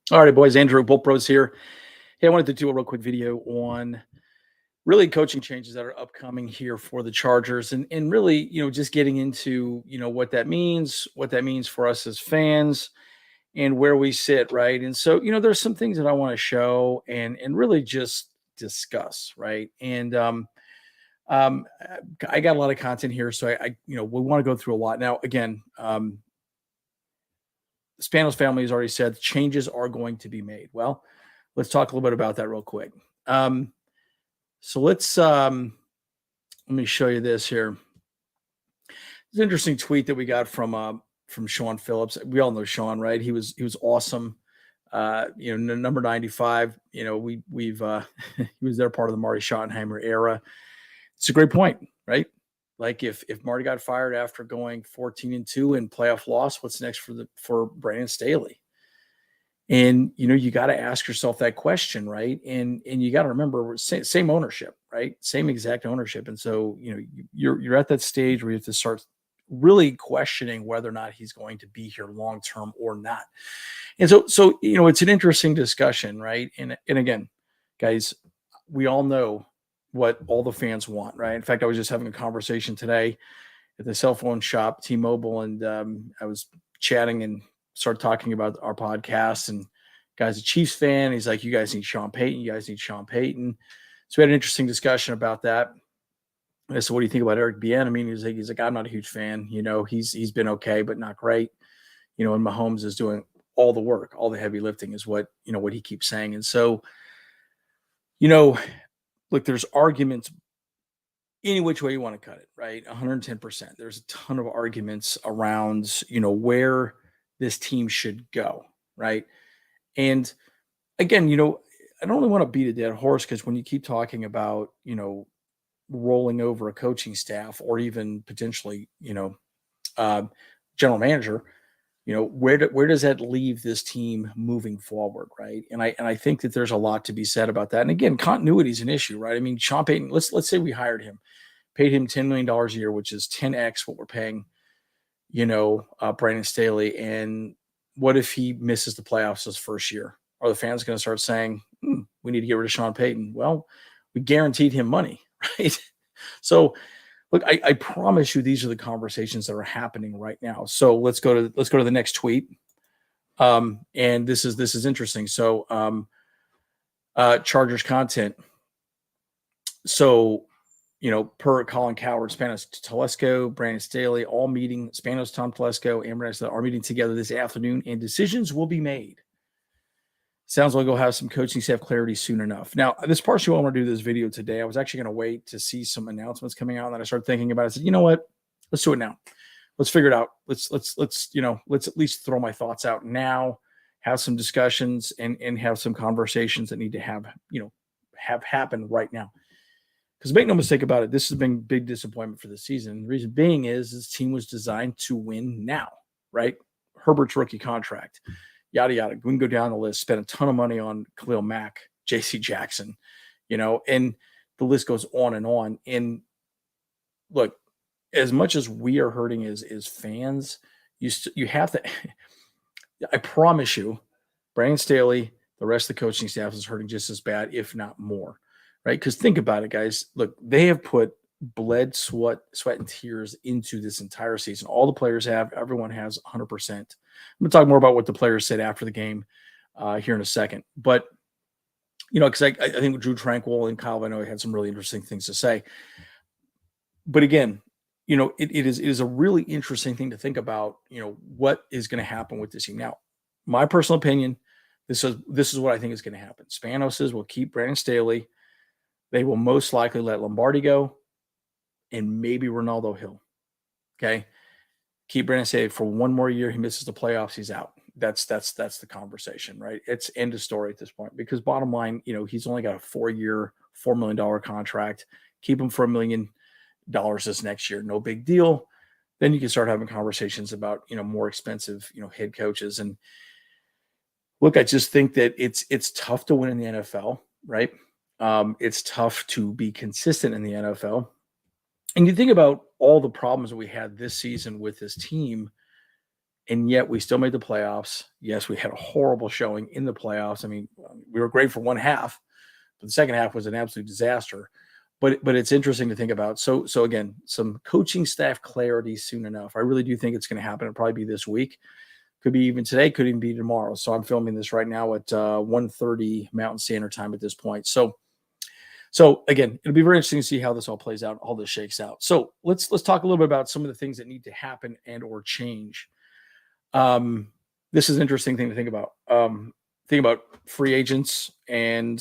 All right, boys. Andrew Bolt Bros here. Hey, I wanted to do a real quick video on really coaching changes that are upcoming here for the Chargers, and really, just getting into what that means for us as fans, and where we sit, right? And so, there's some things that I want to show and really just discuss, right? And um, I got a lot of content here, so we want to go through a lot now. Again, the Spanos family has already said changes are going to be made. Well, let's talk a little bit about that real quick. So let me show you this here. It's an interesting tweet that we got from Sean Phillips. We all know Sean, right? He was awesome. Number 95. We've he was there part of the Marty Schottenheimer era. It's a great point, right? Like if Marty got fired after going 14-2 and playoff loss, what's next for Brandon Staley? And you got to ask yourself that question, right? And you got to remember same ownership, right? Same exact ownership. And so you're at that stage where you have to start really questioning whether or not he's going to be here long term or not. And so it's an interesting discussion, right? And again, guys, we all know what all the fans want, right? In fact, I was just having a conversation today at the cell phone shop, T-Mobile, and I was chatting and started talking about our podcast. And guy's a Chiefs fan. He's like, "You guys need Sean Payton. You guys need Sean Payton." So we had an interesting discussion about that. I said, "What do you think about Eric Bieniemy?" He's like, "I'm not a huge fan. He's been okay, but not great. And Mahomes is doing all the work, all the heavy lifting is what he keeps saying." And so, look, there's arguments any which way you want to cut it, right? 110%. There's a ton of arguments around, where this team should go, right? And again, I don't really want to beat a dead horse, because when you keep talking about, rolling over a coaching staff or even potentially, general manager, where does that leave this team moving forward, right? And I think that there's a lot to be said about that. And again, continuity is an issue, right? I mean, Sean Payton, let's say we hired him, paid him $10 million a year, which is 10x what we're paying, Brandon Staley. And what if he misses the playoffs his first year? Are the fans going to start saying, we need to get rid of Sean Payton? Well, we guaranteed him money, right? So look, I promise you, these are the conversations that are happening right now. So let's go to the next tweet. And this is interesting. So Chargers content. So, per Colin Cowherd, Spanos Telesco, Brandon Staley, all meeting, Spanos, Tom Telesco, and Brandon Staley are meeting together this afternoon, and decisions will be made. Sounds like we'll have some coaching staff clarity soon enough. Now, this partially why I want to do this video today. I was actually going to wait to see some announcements coming out, and then I started thinking about it. I said, you know what? Let's do it now. Let's figure it out. Let's at least throw my thoughts out now, have some discussions, and have some conversations that need to have happen right now. Because make no mistake about it, this has been a big disappointment for the season. The reason being is this team was designed to win now, right? Herbert's rookie contract, yada, yada. We can go down the list, spend a ton of money on Khalil Mack, J.C. Jackson, and the list goes on and on. And look, as much as we are hurting as fans, you have to – I promise you, Brandon Staley, the rest of the coaching staff is hurting just as bad, if not more. Right? Because think about it, guys. Look, they have put blood, sweat, and tears into this entire season. All the players have. Everyone has 100%. I'm going to talk more about what the players said after the game here in a second. But, because I think Drue Tranquill and Kyle Van Noy had some really interesting things to say. But again, it is a really interesting thing to think about, what is going to happen with this team. Now, my personal opinion, this is what I think is going to happen. Spanos will keep Brandon Staley. They will most likely let Lombardi go and maybe Ronaldo Hill. Okay. Keep Brandon Staley for one more year. He misses the playoffs. He's out. That's the conversation, right? It's end of story at this point, because bottom line, he's only got a 4-year, $4 million contract. Keep him for $1 million this next year. No big deal. Then you can start having conversations about, more expensive, head coaches. And look, I just think that it's tough to win in the NFL, right? It's tough to be consistent in the NFL. And you think about all the problems that we had this season with this team, and yet we still made the playoffs. Yes, we had a horrible showing in the playoffs. I mean, we were great for one half, but the second half was an absolute disaster. But it's interesting to think about. So again, some coaching staff clarity soon enough. I really do think it's going to happen. It'll probably be this week. Could be even today, could even be tomorrow. So I'm filming this right now at 1:30 Mountain Standard Time at this point. So again, it'll be very interesting to see how this all plays out, all this shakes out. So let's talk a little bit about some of the things that need to happen and or change. This is an interesting thing to think about. Think about free agents and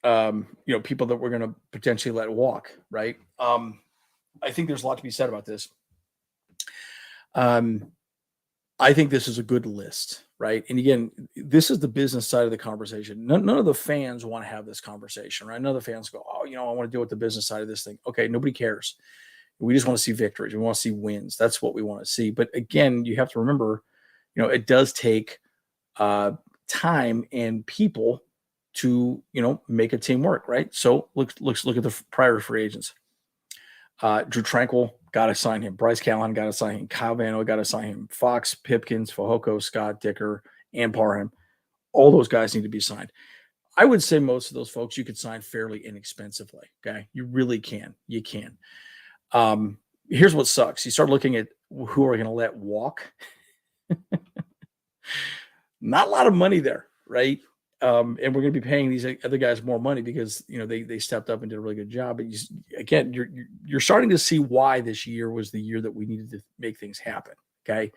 people that we're going to potentially let walk, right? I think there's a lot to be said about this. I think this is a good list, right? And again, this is the business side of the conversation. None of the fans want to have this conversation, right? None of the fans go, oh, I want to deal with the business side of this thing. Okay, nobody cares. We just want to see victories. We want to see wins. That's what we want to see. But again, you have to remember, it does take time and people to, make a team work, right? So look at the prior free agents. Drue Tranquill, got to sign him. Bryce Callahan, got to sign him. Kyle Van Noy, got to sign him. Fox, Pipkins, Fehoko, Scott, Dicker, and Parham. All those guys need to be signed. I would say most of those folks you could sign fairly inexpensively. Okay. You really can. You can. Here's what sucks. You start looking at who are going to let walk. Not a lot of money there, right? And we're going to be paying these other guys more money because they stepped up and did a really good job. But you're starting to see why this year was the year that we needed to make things happen. Okay,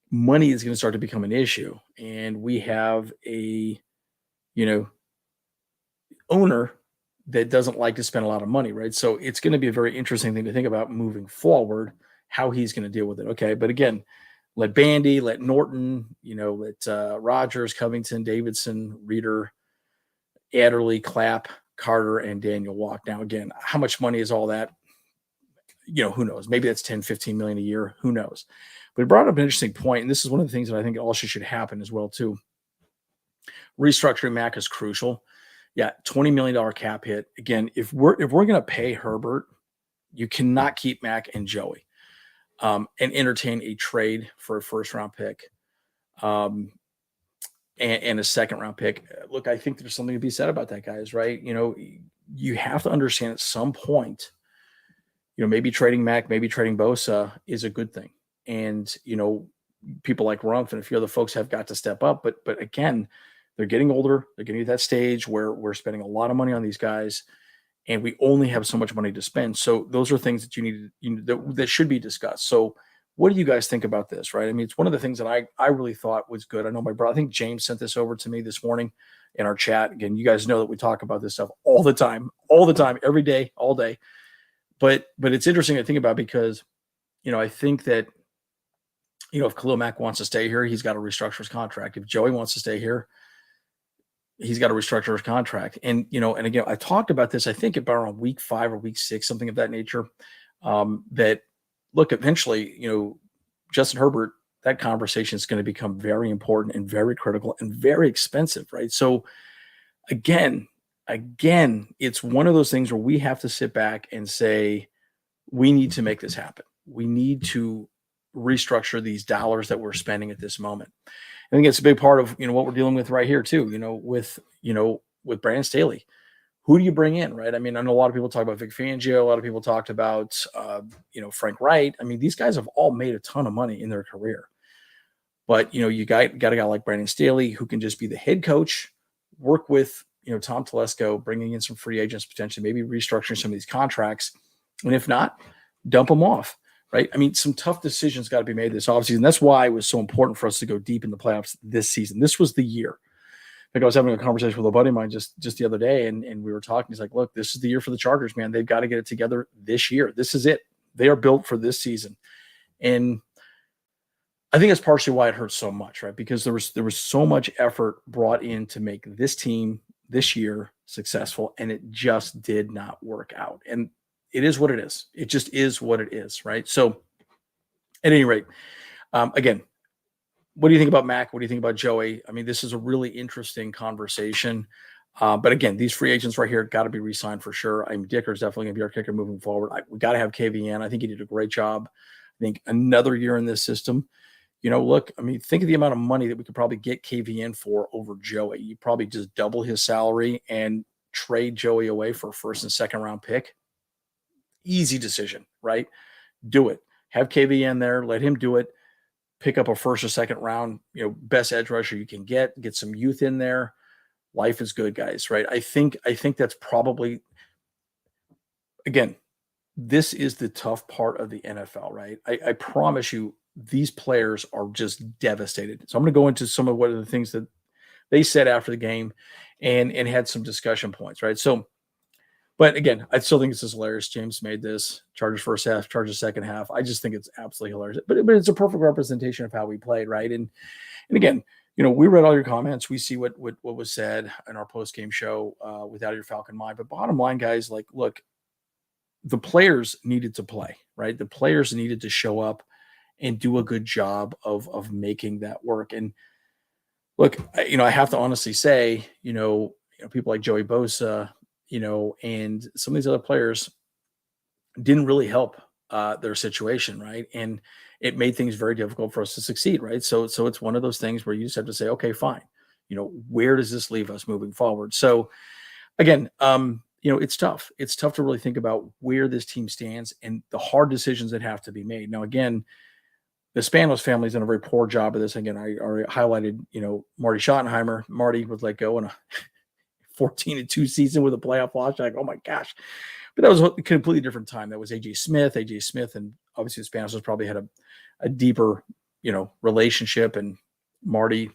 money is going to start to become an issue, and we have a owner that doesn't like to spend a lot of money, right? So it's going to be a very interesting thing to think about moving forward, how he's going to deal with it. Okay, but again, let Bandy, let Norton, let Rogers, Covington, Davidson, Reeder, Adderley, Clapp, Carter, and Daniel walk. Now, again, how much money is all that? Who knows? Maybe that's 10, 15 million a year. Who knows? But it brought up an interesting point, and this is one of the things that I think also should happen as well, too. Restructuring Mack is crucial. Yeah, $20 million cap hit. Again, if we're going to pay Herbert, you cannot keep Mack and Joey. And entertain a trade for a first-round pick and a second-round pick. Look, I think there's something to be said about that, guys, right? You have to understand at some point, maybe trading Mack, maybe trading Bosa is a good thing. And, people like Rumpf and a few other folks have got to step up. But again, They're getting older. They're getting to that stage where we're spending a lot of money on these guys, and we only have so much money to spend. So those are things that that should be discussed. So what do you guys think about this? Right? I mean, it's one of the things that I really thought was good. I know my brother, I think James sent this over to me this morning in our chat. Again, you guys know that we talk about this stuff all the time, every day, all day. But it's interesting to think about because, I think that, if Khalil Mack wants to stay here, he's got to restructure his contract. If Joey wants to stay here, he's got to restructure his contract. And, and again, I talked about this, I think about around week 5 or week 6, something of that nature, that look, eventually, Justin Herbert, that conversation is going to become very important and very critical and very expensive, right? So again, it's one of those things where we have to sit back and say, we need to make this happen. We need to restructure these dollars that we're spending at this moment. I think it's a big part of, what we're dealing with right here too, with Brandon Staley. Who do you bring in, right? I mean, I know a lot of people talk about Vic Fangio. A lot of people talked about, Frank Wright. I mean, these guys have all made a ton of money in their career. But, you got a guy like Brandon Staley who can just be the head coach, work with, Tom Telesco, bringing in some free agents, potentially maybe restructuring some of these contracts. And if not, dump them off, right? I mean, some tough decisions got to be made this offseason. And that's why it was so important for us to go deep in the playoffs this season. This was the year. Like I was having a conversation with a buddy of mine just the other day, and we were talking. He's like, look, this is the year for the Chargers, man. They've got to get it together this year. This is it. They are built for this season. And I think that's partially why it hurts so much, right? Because there was so much effort brought in to make this team this year successful, and it just did not work out. And it is what it is. It just is what it is, right? So at any rate, again, what do you think about Mac? What do you think about Joey? I mean, this is a really interesting conversation. But again, these free agents right here got to be re-signed for sure. I mean, Dicker's definitely going to be our kicker moving forward. We got to have KVN. I think he did a great job. I think another year in this system. Look, I mean, think of the amount of money that we could probably get KVN for over Joey. You probably just double his salary and trade Joey away for a first and second round pick. Easy decision, right? Do it. Have KVN there. Let him do it. Pick up a first or second round, best edge rusher you can get some youth in there. Life is good, guys, right? I think that's probably, again, this is the tough part of the NFL, right? I promise you, these players are just devastated. So I'm going to go into some of what are the things that they said after the game and had some discussion points, right? So, but again, I still think this is hilarious. James made this Chargers first half, Chargers second half. I just think it's absolutely hilarious, but it's a perfect representation of how we played, right? And again, we read all your comments. We see what was said in our post game show without your Falcon mind. But bottom line, guys, like, look, the players needed to play, right? The players needed to show up and do a good job of making that work. And look, I have to honestly say, people like Joey Bosa, and some of these other players didn't really help their situation, right? And it made things very difficult for us to succeed, right? So it's one of those things where you just have to say, okay, fine. Where does this leave us moving forward? So again, it's tough. It's tough to really think about where this team stands and the hard decisions that have to be made. Now, again, the Spanos family's done a very poor job of this. Again, I already highlighted, Marty Schottenheimer. Marty was let go in a 14-2 season with a playoff loss. Like, oh my gosh. But that was a completely different time. That was AJ Smith, and obviously the Spanos probably had a deeper, relationship, and Marty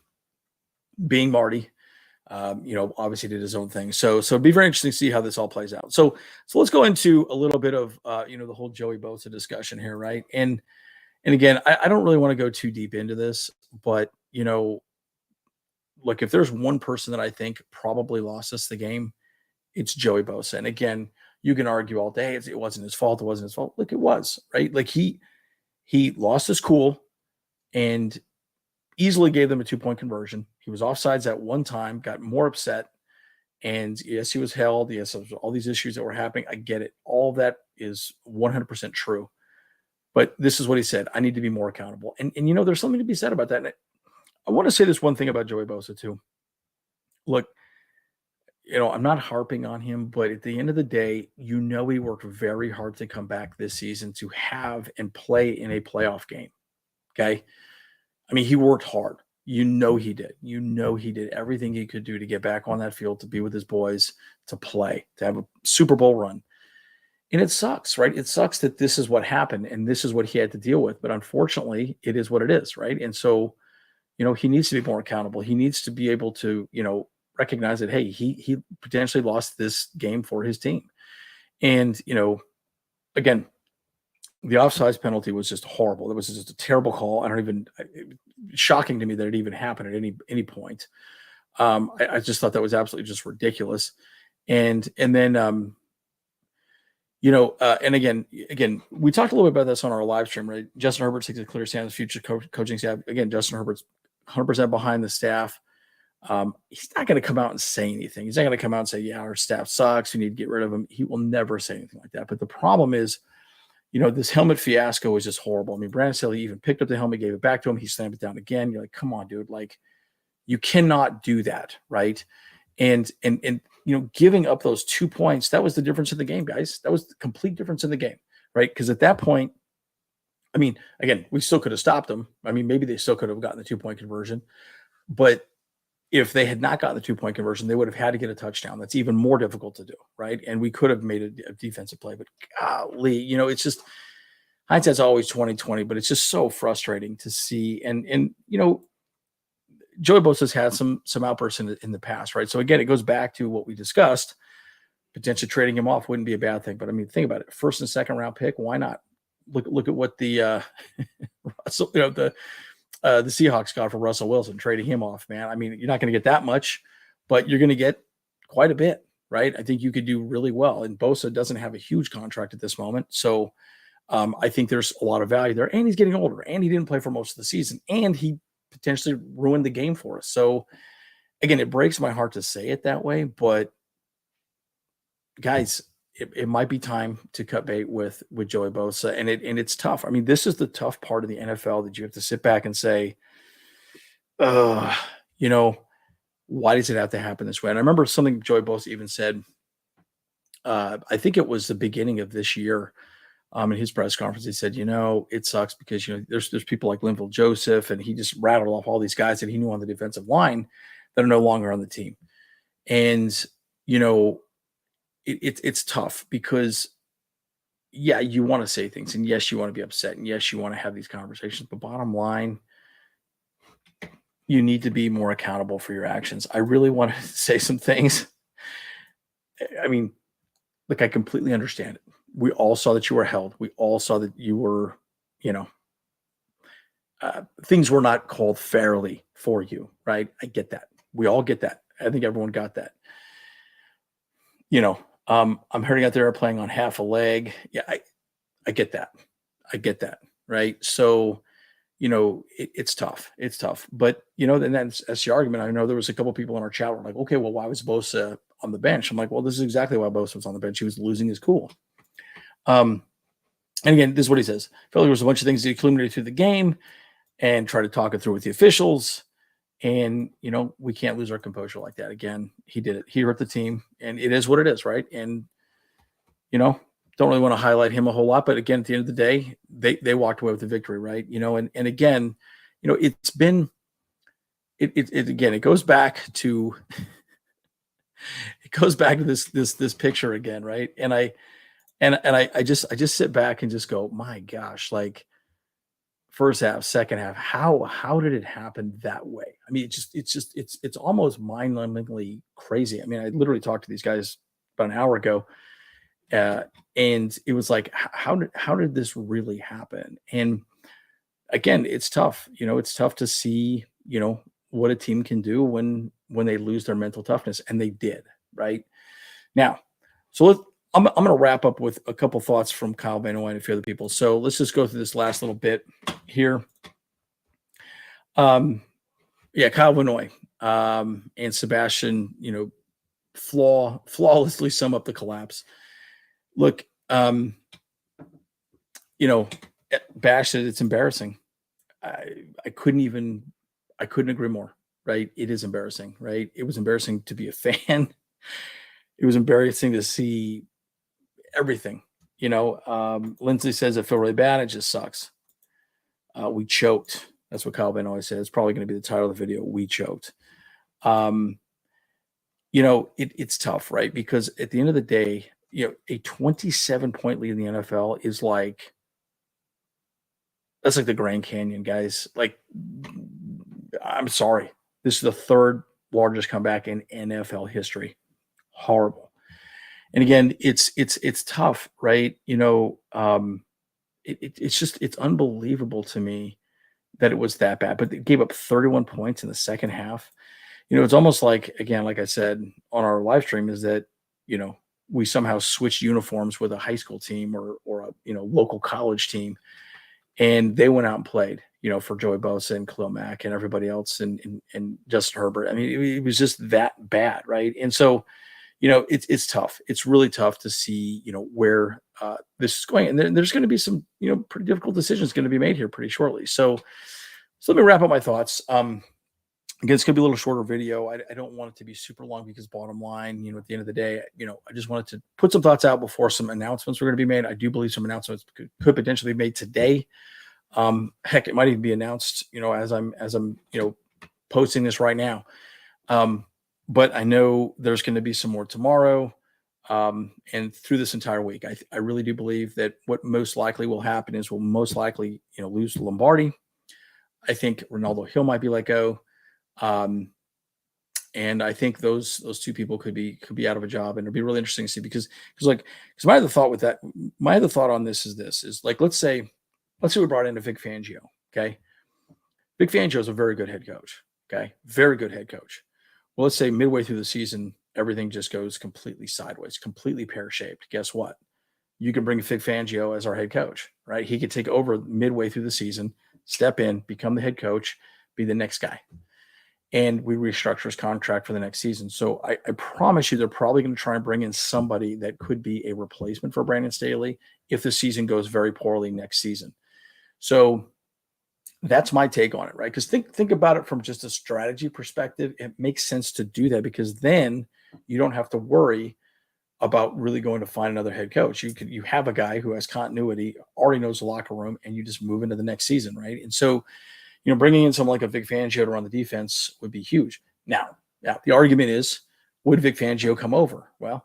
being Marty, obviously did his own thing. So it'd be very interesting to see how this all plays out. So let's go into a little bit of, the whole Joey Bosa discussion here. Right. And again, I don't really want to go too deep into this, but, look, if there's one person that I think probably lost us the game, it's Joey Bosa. And again, you can argue all day. It wasn't his fault. It wasn't his fault. Look, it was, right? Like he lost his cool and easily gave them a 2-point conversion. He was offsides at one time, got more upset. And yes, he was held. Yes, there was all these issues that were happening. I get it. All that is 100% true. But this is what he said. I need to be more accountable. And there's something to be said about that. And I want to say this one thing about Joey Bosa too. Look, I'm not harping on him, but at the end of the day, he worked very hard to come back this season to have and play in a playoff game. Okay. I mean, he worked hard. You know he did. You know he did everything he could do to get back on that field, to be with his boys, to play, to have a Super Bowl run. And it sucks, right? It sucks that this is what happened and this is what he had to deal with. But unfortunately, it is what it is, right? And so, he needs to be more accountable. He needs to be able to, recognize that, hey, he potentially lost this game for his team. And, again, the offsides penalty was just horrible. It was just a terrible call. Shocking to me that it even happened at any point. I just thought that was absolutely just ridiculous. And then, and again, we talked a little bit about this on our live stream, right? Justin Herbert takes a clear stand as future coaching staff. Again, Justin Herbert's 100% behind the staff. He's not going to come out and say anything. He's not going to come out and say, yeah, our staff sucks, we need to get rid of him. He will never say anything like that. But the problem is, this helmet fiasco was just horrible. I mean, Brandon Staley even picked up the helmet, gave it back to him. He slammed it down again. You're like, come on, dude. Like, you cannot do that, right? And giving up those 2 points, that was the difference in the game, guys. That was the complete difference in the game, right? Because at that point, I mean, again, we still could have stopped them. I mean, maybe they still could have gotten the 2-point conversion. But if they had not gotten the 2-point conversion, they would have had to get a touchdown. That's even more difficult to do, right? And we could have made a defensive play. But golly, it's just hindsight's always 20/20. But it's just so frustrating to see. And Joey Bosa's had some outbursts in the past, right? So again, it goes back to what we discussed. Potentially trading him off wouldn't be a bad thing. But I mean, think about it: first and second round pick. Why not? Look at what the Russell, the Seahawks got for Russell Wilson, trading him off, man. I mean, you're not going to get that much, but you're going to get quite a bit, right? I think you could do really well. And Bosa doesn't have a huge contract at this moment. So I think there's a lot of value there. And he's getting older, and he didn't play for most of the season, and he potentially ruined the game for us. So again, it breaks my heart to say it that way, but guys, it might be time to cut bait with Joey Bosa. And it's tough. I mean, this is the tough part of the NFL, that you have to sit back and say, why does it have to happen this way? And I remember something Joey Bosa even said, I think it was the beginning of this year, in his press conference. He said, it sucks because, there's people like Linval Joseph, and he just rattled off all these guys that he knew on the defensive line that are no longer on the team. And, it's tough because, yeah, you want to say things, and yes, you want to be upset, and yes, you want to have these conversations, but bottom line, you need to be more accountable for your actions. I really want to say some things. I mean, look, I completely understand it. We all saw that you were held. We all saw that you were, things were not called fairly for you, right? I get that. We all get that. I think everyone got that. I'm hearing out there playing on half a leg. Yeah, I get that. I get that. Right. So, it's tough. It's tough. But, then that's the argument. I know there was a couple people in our chat were like, okay, well, why was Bosa on the bench? I'm like, well, this is exactly why Bosa was on the bench. He was losing his cool. And again, this is what he says. I felt like there was a bunch of things that he accumulated through the game and tried to talk it through with the officials. And, we can't lose our composure like that. Again, he did it. He hurt the team, and it is what it is, right? And, don't really want to highlight him a whole lot. But again, at the end of the day, they walked away with the victory, right? And again, it's been – it goes back to – it goes back to this picture again, right? And I just sit back and just go, my gosh, like – first half, second half, how did it happen that way? I mean, it's almost mind-numbingly crazy. I mean, I literally talked to these guys about an hour ago, and it was like, how did this really happen? And again, it's tough. It's tough to see, what a team can do when they lose their mental toughness, and they did, right? Now, so I'm going to wrap up with a couple thoughts from Kyle Van Noy and a few other people. So let's just go through this last little bit here. Kyle Van Noy and Sebastian, flawlessly sum up the collapse. Look, Bash said it's embarrassing. I couldn't agree more, right? It is embarrassing, right? It was embarrassing to be a fan. It was embarrassing to see everything, Lindsay says, I feel really bad. It just sucks. We choked. That's what Kyle Ben always said. It's probably going to be the title of the video. We choked. Um, it's tough, right? Because at the end of the day, a 27-point lead in the NFL is that's like the Grand Canyon, guys. Like, I'm sorry. This is the third largest comeback in NFL history. Horrible. And again, it's tough, right? It's unbelievable to me that it was that bad. But they gave up 31 points in the second half. It's almost like, again, like I said on our live stream, is that, we somehow switched uniforms with a high school team or a, local college team. And they went out and played, for Joey Bosa and Khalil Mack and everybody else and Justin Herbert. I mean, it was just that bad, right? And so, it's tough. It's really tough to see, where this is going. And there's going to be some, pretty difficult decisions going to be made here pretty shortly. So let me wrap up my thoughts. Again, it's going to be a little shorter video. I don't want it to be super long because bottom line, at the end of the day, I just wanted to put some thoughts out before some announcements were going to be made. I do believe some announcements could potentially be made today. Heck, it might even be announced, as I'm posting this right now. But I know there's going to be some more tomorrow. And through this entire week, I really do believe that what most likely will happen is we'll most likely, lose Lombardi. I think Ronaldo Hill might be let go. And I think those two people could be out of a job, and it'll be really interesting to see because my other thought on this is like, let's say we brought in a Vic Fangio. Okay. Vic Fangio is a very good head coach. Okay. Very good head coach. Well, let's say midway through the season, everything just goes completely sideways, completely pear-shaped. Guess what? You can bring Vic Fangio as our head coach, right? He could take over midway through the season, step in, become the head coach, be the next guy. And we restructure his contract for the next season. So I promise you, they're probably going to try and bring in somebody that could be a replacement for Brandon Staley if the season goes very poorly next season. So that's my take on it, right? Because think about it from just a strategy perspective. It makes sense to do that because then you don't have to worry about really going to find another head coach. You have a guy who has continuity, already knows the locker room, and you just move into the next season, right? And so, bringing in someone like a Vic Fangio to run the defense would be huge. Now, the argument is, would Vic Fangio come over? Well,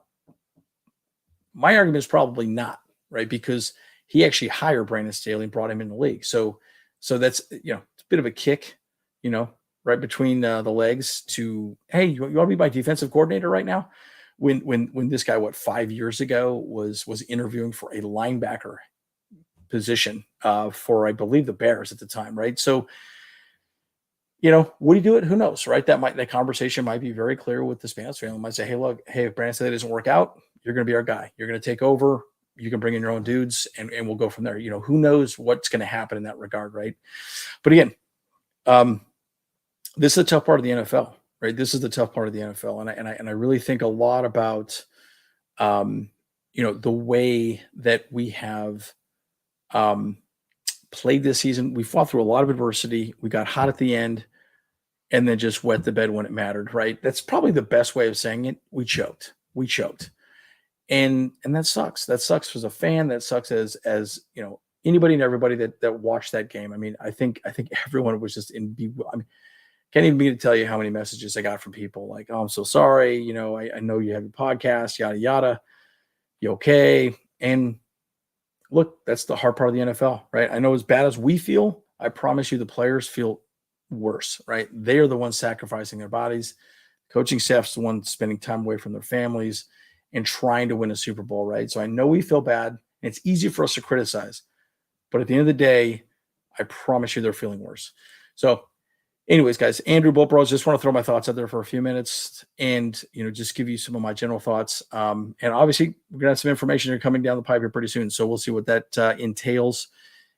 my argument is probably not, right? Because he actually hired Brandon Staley and brought him in the league. So that's, it's a bit of a kick, right between the legs to, hey, you want to be my defensive coordinator right now? When this guy, 5 years ago was interviewing for a linebacker position for, I believe, the Bears at the time, right? So, would he do it? Who knows, right? That conversation might be very clear with the Spanos family. Might say, hey, if Brandon Staley doesn't work out, you're going to be our guy. You're going to take over. You can bring in your own dudes, and we'll go from there. Who knows what's going to happen in that regard, right? But again, this is the tough part of the NFL, right? This is the tough part of the NFL, and I really think a lot about, the way that we have played this season. We fought through a lot of adversity. We got hot at the end and then just wet the bed when it mattered, right? That's probably the best way of saying it. We choked. And that sucks. That sucks as a fan. That sucks as anybody and everybody that watched that game. I mean, I think everyone was just can't even begin to tell you how many messages I got from people like, oh, I'm so sorry. I know you have a podcast, yada, yada. You okay? And look, that's the hard part of the NFL, right? I know as bad as we feel, I promise you the players feel worse, right? They are the ones sacrificing their bodies. Coaching staff's the one spending time away from their families and trying to win a Super Bowl, right? So I know we feel bad, and it's easy for us to criticize. But at the end of the day, I promise you they're feeling worse. So anyways, guys, Andrew Boltbros, just want to throw my thoughts out there for a few minutes and, just give you some of my general thoughts. And obviously, we're going to have some information here coming down the pipe here pretty soon. So we'll see what that entails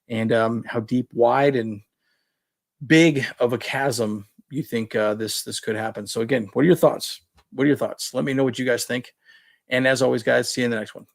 and how deep, wide, and big of a chasm you think this could happen. So again, what are your thoughts? Let me know what you guys think. And as always, guys, see you in the next one.